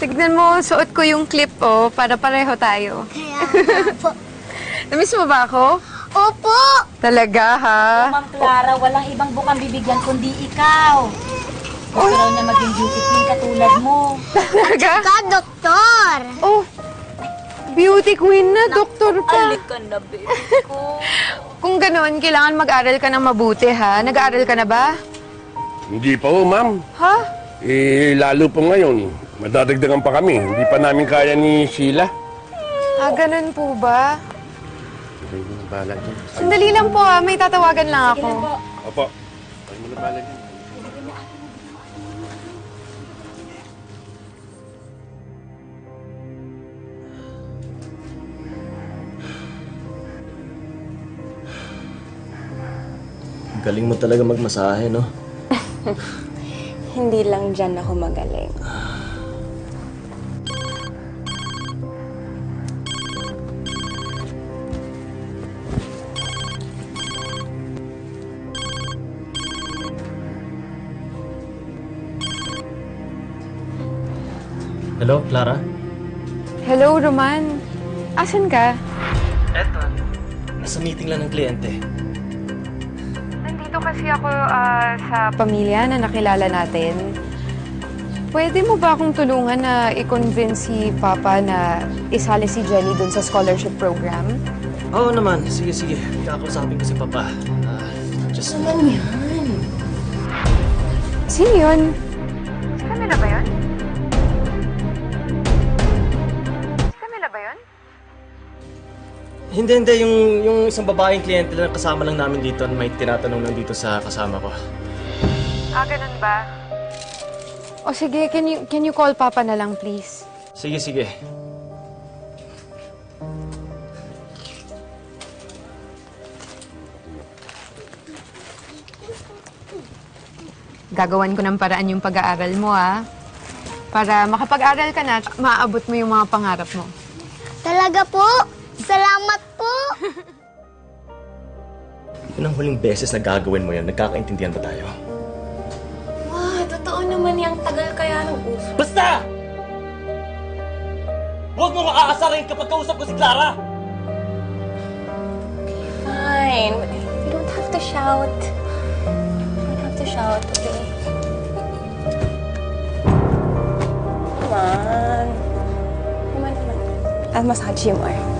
Tignan mo, suot ko yung clip, oh, para pareho tayo. Kaya nga po. Namiss mo ba ako? Opo! Talaga, ha? Ma'am Clara, walang ibang bukang bibigyan kundi ikaw. Gusto raw niya maging beauty queen katulad mo. Talaga? Ka, doktor! Oh, beauty queen na, doktor pa. Alik ka na, baby ko. Kung gano'n, kailangan mag-aral ka ng mabuti, ha? Nag-aaral ka na ba? Hindi pa ho, ma'am. Ha? Lalo po ngayon. Madadagdagan pa kami. Hindi pa namin kaya ni Sheila. Ah, ganun po ba? Bahala dyan. Sandali lang po, ha? May tatawagan lang ako. Opo. Ay mo na bahala dyan. Galing mo talaga magmasahe, no? Hindi lang dyan ako magaling. Hello, Clara? Hello, Roman. Asan ka? Eto. Nasa meeting lang ng kliyente. Nandito kasi ako sa pamilya na nakilala natin. Pwede mo ba akong tulungan na i-convince si Papa na isali si Jenny dun sa scholarship program? Oo naman. Sige, sige. Kakausapin ko si Papa. Just... Naman yan. Sino yun? Si Camila ba yun? Si Camila ba yun? Hindi. Yung isang babaeng kliyente na kasama lang namin dito may tinatanong lang dito sa kasama ko. Ah, ganun ba? O sige, can you call Papa na lang, please? Sige, sige. Gagawan ko ng paraan yung pag-aaral mo, para makapag-aral ka na at maaabot mo yung mga pangarap mo. Talaga po? Salamat po! Yun ang huling beses na gagawin mo yan. Nagkakaintindihan ba tayo? Wow, totoo naman yung tagal kaya ng uso. Basta! Huwag mo maaasarin kapag kausap ko si Clara! Fine. You don't have to shout. You don't have to shout, okay? Come on. Come on. I'll massage you more.